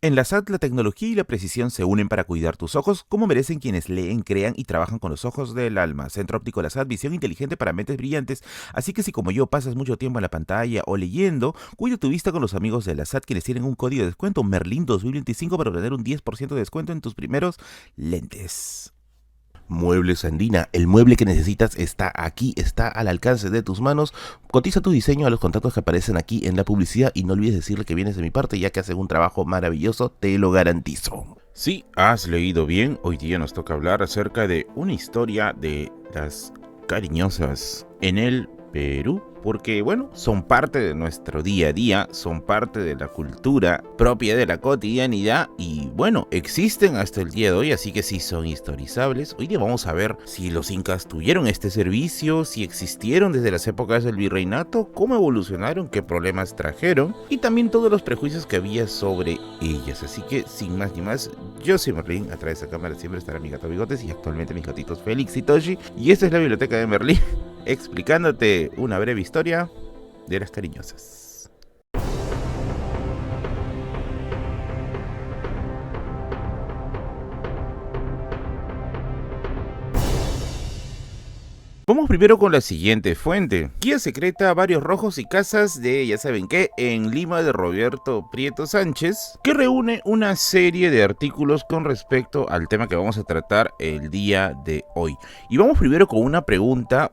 En la SAT, la tecnología y la precisión se unen para cuidar tus ojos, como merecen quienes leen, crean y trabajan con los ojos del alma. Centro Óptico La SAT, visión inteligente para mentes brillantes. Así que si como yo pasas mucho tiempo en la pantalla o leyendo, cuida tu vista con los amigos de la SAT quienes tienen un código de descuento Merlin 2025 para obtener un 10% de descuento en tus primeros lentes. Muebles Andina, el mueble que necesitas está aquí, está al alcance de tus manos. Cotiza tu diseño a los contactos que aparecen aquí en la publicidad y no olvides decirle que vienes de mi parte, ya que hacen un trabajo maravilloso, te lo garantizo. Sí, has leído bien. Hoy día nos toca hablar acerca de una historia de las cariñosas en el Perú, porque bueno, son parte de nuestro día a día, son parte de la cultura propia de la cotidianidad y bueno, existen hasta el día de hoy, así que sí son historizables. Hoy día vamos a ver si los incas tuvieron este servicio, si existieron desde las épocas del virreinato, cómo evolucionaron, qué problemas trajeron y también todos los prejuicios que había sobre ellas. Así que sin más ni más, yo soy Merlin, a través de esta cámara siempre estará mi gato Bigotes y actualmente mis gatitos Félix y Toshi, y esta es la biblioteca de Merlin, explicándote una breve historia de las cariñosas. Vamos primero con la siguiente fuente. Guía secreta, Barrios Rojos y Casas de, ya saben qué, en Lima, de Roberto Prieto Sánchez, que reúne una serie de artículos con respecto al tema que vamos a tratar el día de hoy. Y vamos primero con una pregunta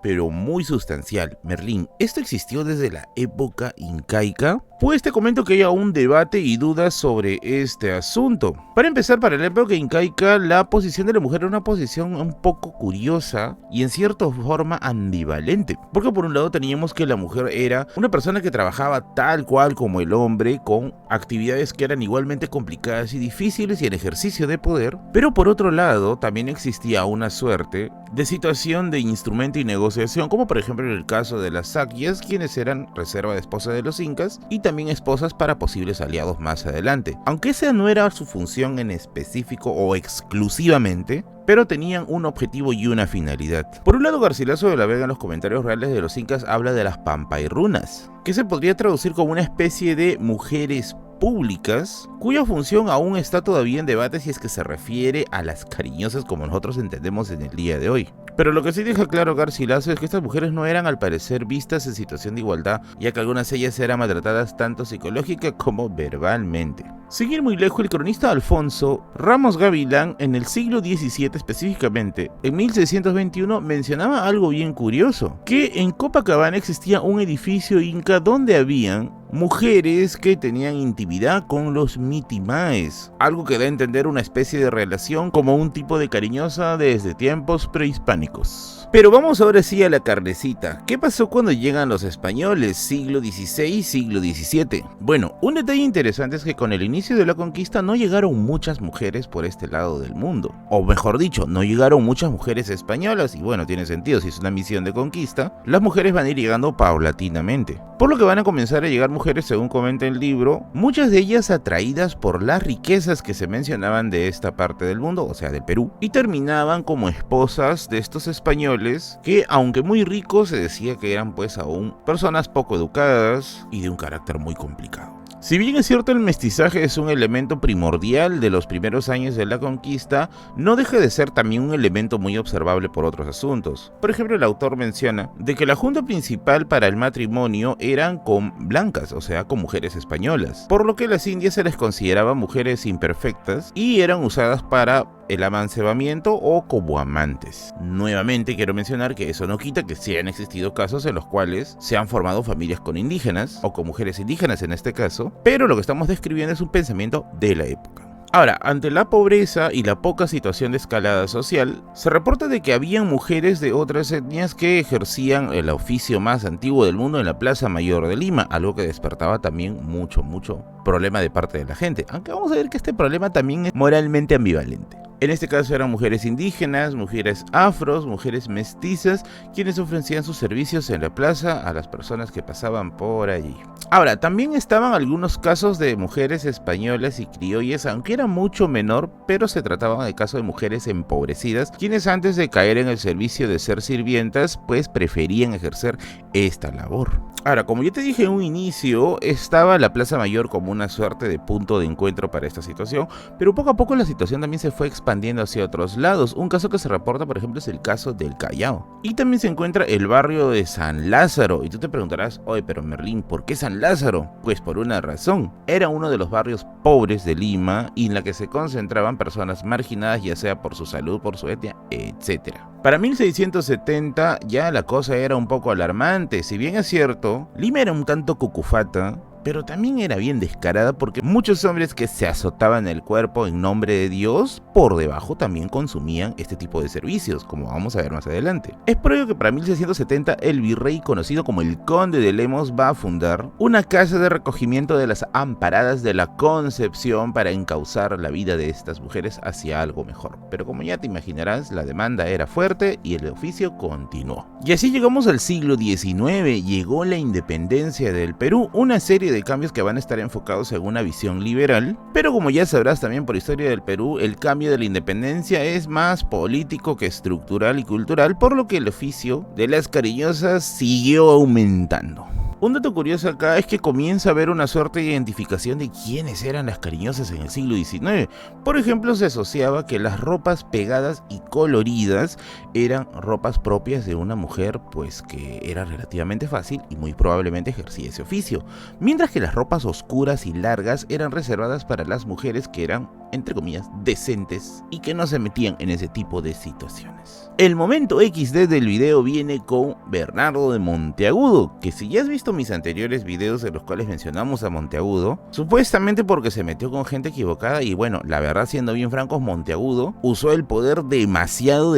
pero muy sustancial. Merlín, ¿esto existió desde la época incaica? Pues te comento que hay aún debate y dudas sobre este asunto. Para empezar, para la época incaica, la posición de la mujer era una posición un poco curiosa y en cierta forma ambivalente. Porque por un lado teníamos que la mujer era una persona que trabajaba tal cual como el hombre, con actividades que eran igualmente complicadas y difíciles y en ejercicio de poder. Pero por otro lado, también existía una suerte de situación de instrumento y negociación, como por ejemplo en el caso de las saquias, quienes eran reserva de esposas de los incas y también esposas para posibles aliados más adelante. Aunque esa no era su función en específico o exclusivamente, pero tenían un objetivo y una finalidad. Por un lado, Garcilaso de la Vega en los comentarios reales de los incas habla de las pampayrunas, que se podría traducir como una especie de mujeres públicas, cuya función aún está todavía en debate si es que se refiere a las cariñosas como nosotros entendemos en el día de hoy. Pero lo que sí deja claro Garcilaso es que estas mujeres no eran al parecer vistas en situación de igualdad, ya que algunas de ellas eran maltratadas tanto psicológica como verbalmente. Sin ir muy lejos, el cronista Alfonso Ramos Gavilán, en el siglo XVII específicamente, en 1621, mencionaba algo bien curioso, que en Copacabana existía un edificio inca donde habían mujeres que tenían intimidad con los mitimaes, algo que da a entender una especie de relación como un tipo de cariñosa desde tiempos prehispánicos. Pero vamos ahora sí a la carnecita. ¿Qué pasó cuando llegan los españoles, siglo XVI, siglo XVII? Bueno, un detalle interesante es que con el inicio de la conquista no llegaron muchas mujeres por este lado del mundo. O mejor dicho, no llegaron muchas mujeres españolas, y bueno, tiene sentido, si es una misión de conquista, las mujeres van a ir llegando paulatinamente. Por lo que van a comenzar a llegar mujeres, según comenta el libro, muchas de ellas atraídas por las riquezas que se mencionaban de esta parte del mundo, o sea, del Perú, y terminaban como esposas de estos españoles que, aunque muy ricos, se decía que eran pues aún personas poco educadas y de un carácter muy complicado. Si bien es cierto el mestizaje es un elemento primordial de los primeros años de la conquista, no deja de ser también un elemento muy observable por otros asuntos. Por ejemplo, el autor menciona de que la junta principal para el matrimonio eran con blancas, o sea, con mujeres españolas, por lo que las indias se les consideraba mujeres imperfectas y eran usadas para el amancebamiento o como amantes. Nuevamente quiero mencionar que eso no quita que sí han existido casos en los cuales se han formado familias con indígenas o con mujeres indígenas en este caso, pero lo que estamos describiendo es un pensamiento de la época. Ahora, ante la pobreza y la poca situación de escalada social, se reporta de que habían mujeres de otras etnias que ejercían el oficio más antiguo del mundo en la Plaza Mayor de Lima, algo que despertaba también mucho problema de parte de la gente, aunque vamos a ver que este problema también es moralmente ambivalente. En este caso eran mujeres indígenas, mujeres afros, mujeres mestizas, quienes ofrecían sus servicios en la plaza a las personas que pasaban por allí. Ahora, también estaban algunos casos de mujeres españolas y criollas, aunque era mucho menor, pero se trataba de casos de mujeres empobrecidas, quienes antes de caer en el servicio de ser sirvientas, pues preferían ejercer esta labor. Ahora, como yo te dije en un inicio, estaba la Plaza Mayor como una suerte de punto de encuentro para esta situación, pero poco a poco la situación también se fue expandiendo hacia otros lados. Un caso que se reporta, por ejemplo, es el caso del Callao. Y también se encuentra el barrio de San Lázaro. Y tú te preguntarás, oye, pero Merlín, ¿por qué San Lázaro? Pues por una razón. Era uno de los barrios pobres de Lima y en la que se concentraban personas marginadas, ya sea por su salud, por su etnia, etc. Para 1670 ya la cosa era un poco alarmante. Si bien es cierto, Lima era un tanto cucufata, pero también era bien descarada porque muchos hombres que se azotaban el cuerpo en nombre de Dios, por debajo también consumían este tipo de servicios, como vamos a ver más adelante. Es por ello que para 1670 el virrey, conocido como el Conde de Lemos, va a fundar una casa de recogimiento de las amparadas de la Concepción para encauzar la vida de estas mujeres hacia algo mejor. Pero como ya te imaginarás, la demanda era fuerte y el oficio continuó. Y así llegamos al siglo XIX, llegó la independencia del Perú, una serie de cambios que van a estar enfocados en una visión liberal, pero como ya sabrás también por historia del Perú, el cambio de la independencia es más político que estructural y cultural, por lo que el oficio de las cariñosas siguió aumentando. Un dato curioso acá es que comienza a haber una suerte de identificación de quiénes eran las cariñosas en el siglo XIX. Por ejemplo, se asociaba que las ropas pegadas y coloridas eran ropas propias de una mujer, pues que era relativamente fácil y muy probablemente ejercía ese oficio, mientras que las ropas oscuras y largas eran reservadas para las mujeres que eran, entre comillas, decentes y que no se metían en ese tipo de situaciones. El momento XD del video viene con Bernardo de Monteagudo, que si ya has visto mis anteriores videos en los cuales mencionamos a Monteagudo, supuestamente porque se metió con gente equivocada y bueno, la verdad, siendo bien francos, Monteagudo usó el poder demasiado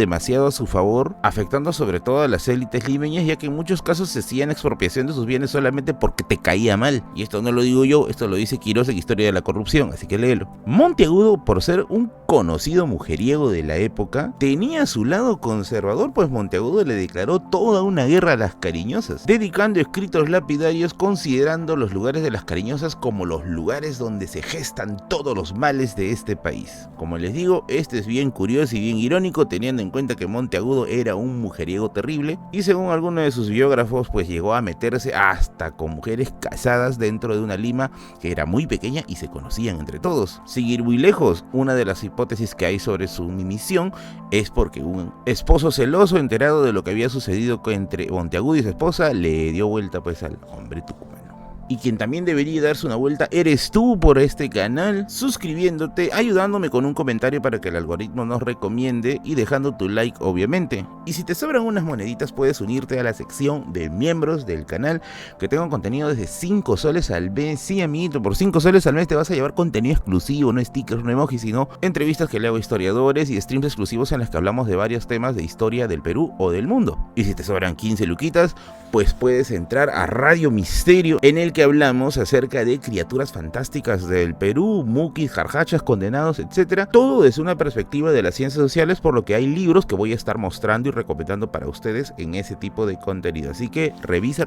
a su favor, afectando sobre todo a las élites limeñas, ya que en muchos casos se hacían expropiación de sus bienes solamente porque te caía mal. Y esto no lo digo yo, esto lo dice Quirós en Historia de la Corrupción, así que léelo. Monteagudo, por ser un conocido mujeriego de la época, tenía su lado conservador, pues Monteagudo le declaró toda una guerra a las cariñosas, dedicando escritos lapidarios considerando los lugares de las cariñosas como los lugares donde se gestan todos los males de este país. Como les digo, este es bien curioso y bien irónico, teniendo en cuenta que Monteagudo era un mujeriego terrible y según algunos de sus biógrafos, pues llegó a meterse hasta con mujeres casadas dentro de una Lima que era muy pequeña y se conocían entre todos. Sin ir muy lejos, una de las hipótesis que hay sobre su misión es porque un esposo celoso, enterado de lo que había sucedido entre Monteagudo y su esposa, le dio vuelta pues al hombre tucumano. Y quien también debería darse una vuelta eres tú por este canal, suscribiéndote, ayudándome con un comentario para que el algoritmo nos recomiende y dejando tu like obviamente. Y si te sobran unas moneditas puedes unirte a la sección de miembros del canal, que tengo contenido desde 5 soles al mes. Sí, amiguito, por 5 soles al mes te vas a llevar contenido exclusivo, no stickers, no emojis, sino entrevistas que le hago a historiadores y streams exclusivos en las que hablamos de varios temas de historia del Perú o del mundo. Y si te sobran 15 luquitas, pues puedes entrar a Radio Misterio, en el que hablamos acerca de criaturas fantásticas del Perú, muquis, jarjachas, condenados, etc. Todo desde una perspectiva de las ciencias sociales, por lo que hay libros que voy a estar mostrando y recomendando para ustedes en ese tipo de contenido. Así que revisa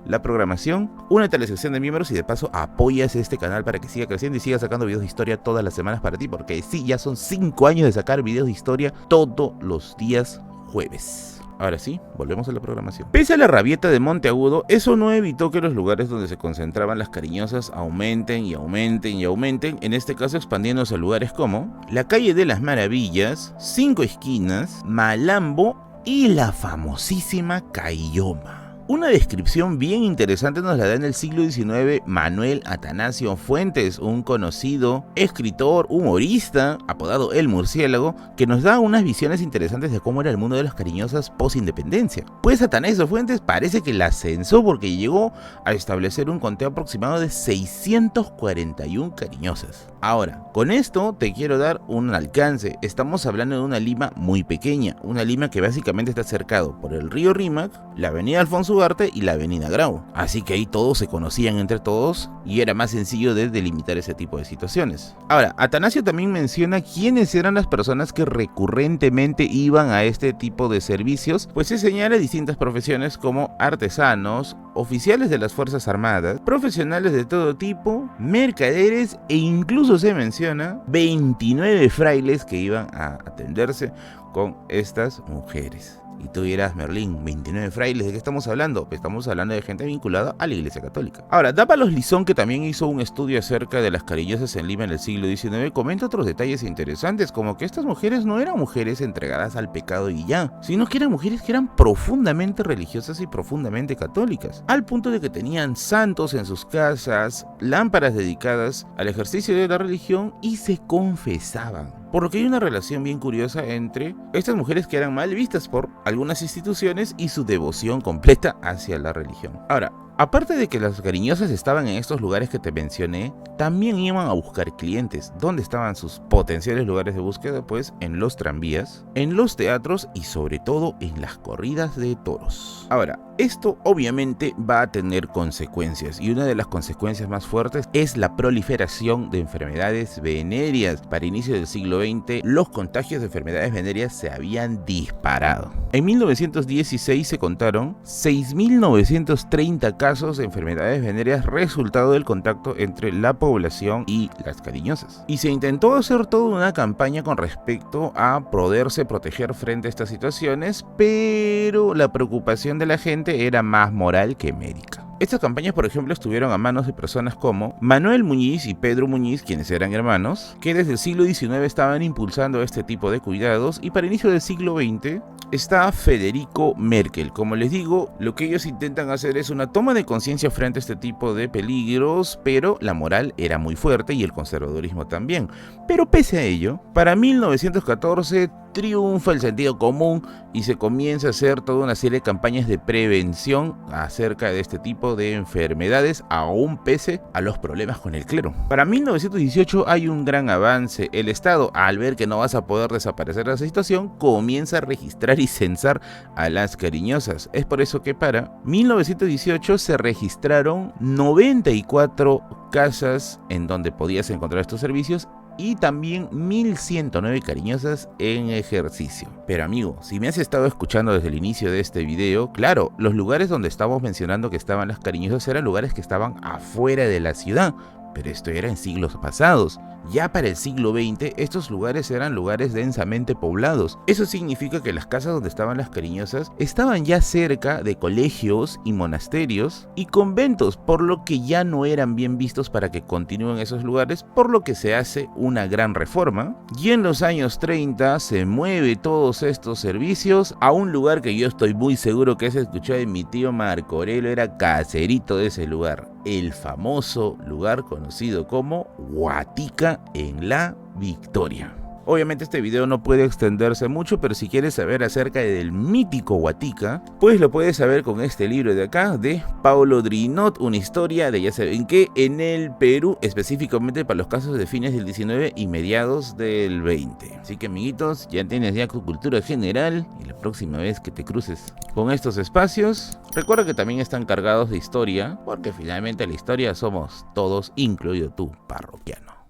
la programación, únete a la sección de miembros y de paso apoyas este canal para que siga creciendo y siga sacando videos de historia todas las semanas para ti, porque sí, ya son 5 años de sacar videos de historia todos los días jueves. Ahora sí, volvemos a la programación. Pese a la rabieta de Monteagudo, eso no evitó que los lugares donde se concentraban las cariñosas aumenten, en este caso expandiéndose a lugares como la Calle de las Maravillas, 5 Esquinas, Malambo y la famosísima Cayoma. Una descripción bien interesante nos la da en el siglo XIX Manuel Atanasio Fuentes, un conocido escritor, humorista, apodado El Murciélago, que nos da unas visiones interesantes de cómo era el mundo de las cariñosas post-independencia. Pues Atanasio Fuentes parece que la censó porque llegó a establecer un conteo aproximado de 641 cariñosas. Ahora, con esto te quiero dar un alcance. Estamos hablando de una Lima muy pequeña, una Lima que básicamente está cercado por el río Rímac, la avenida Alfonso Duarte y la avenida Grau. Así que ahí todos se conocían entre todos y era más sencillo de delimitar ese tipo de situaciones. Ahora, Atanasio también menciona quiénes eran las personas que recurrentemente iban a este tipo de servicios, pues se señala distintas profesiones como artesanos, oficiales de las Fuerzas Armadas, profesionales de todo tipo, mercaderes e incluso se menciona 29 frailes que iban a atenderse con estas mujeres. Y tú dirás, Merlín, 29 frailes, ¿de qué estamos hablando? Estamos hablando de gente vinculada a la Iglesia Católica. Ahora, Dávalos Lizón, que también hizo un estudio acerca de las cariñosas en Lima en el siglo XIX, comenta otros detalles interesantes, como que estas mujeres no eran mujeres entregadas al pecado y ya, sino que eran mujeres que eran profundamente religiosas y profundamente católicas, al punto de que tenían santos en sus casas, lámparas dedicadas al ejercicio de la religión y se confesaban. Por lo que hay una relación bien curiosa entre estas mujeres que eran mal vistas por algunas instituciones y su devoción completa hacia la religión. Ahora, aparte de que las cariñosas estaban en estos lugares que te mencioné, también iban a buscar clientes. ¿Dónde estaban sus potenciales lugares de búsqueda? Pues en los tranvías, en los teatros y sobre todo en las corridas de toros. Ahora, esto obviamente va a tener consecuencias y una de las consecuencias más fuertes es la proliferación de enfermedades venéreas. Para inicio del siglo XX, los contagios de enfermedades venéreas se habían disparado. En 1916 se contaron 6.930 casos de enfermedades venéreas resultado del contacto entre la población y las cariñosas. Y se intentó hacer toda una campaña con respecto a poderse proteger frente a estas situaciones, pero la preocupación de la gente era más moral que médica. Estas campañas, por ejemplo, estuvieron a manos de personas como Manuel Muñiz y Pedro Muñiz, quienes eran hermanos, que desde el siglo XIX estaban impulsando este tipo de cuidados, y para inicio del siglo XX está Federico Merkel. Como les digo, lo que ellos intentan hacer es una toma de conciencia frente a este tipo de peligros, pero la moral era muy fuerte y el conservadurismo también. Pero pese a ello, para 1914 triunfa el sentido común y se comienza a hacer toda una serie de campañas de prevención acerca de este tipo de enfermedades, aún pese a los problemas con el clero. Para 1918 hay un gran avance. El Estado, al ver que no vas a poder desaparecer de esa situación, comienza a registrar y censar a las cariñosas. Es por eso que para 1918 se registraron 94 casas en donde podías encontrar estos servicios y también 1.109 cariñosas en ejercicio. Pero amigo, si me has estado escuchando desde el inicio de este video, claro, los lugares donde estamos mencionando que estaban las cariñosas eran lugares que estaban afuera de la ciudad, pero esto era en siglos pasados. Ya para el siglo XX, estos lugares eran lugares densamente poblados. Eso significa que las casas donde estaban las cariñosas estaban ya cerca de colegios y monasterios y conventos, por lo que ya no eran bien vistos para que continúen esos lugares, por lo que se hace una gran reforma. Y en los años 30 se mueve todos estos servicios a un lugar que yo estoy muy seguro que has escuchado de mi tío Marco Aurelio, era caserito de ese lugar. El famoso lugar conocido como Huatica en La Victoria. Obviamente este video no puede extenderse mucho, pero si quieres saber acerca del mítico Huatica, pues lo puedes saber con este libro de acá, de Paulo Drinot, una historia de ya saben qué en el Perú, específicamente para los casos de fines del 19 y mediados del 20. Así que amiguitos, ya tienes ya tu cultura general y la próxima vez que te cruces con estos espacios, recuerda que también están cargados de historia, porque finalmente la historia somos todos, incluido tú, parroquiano.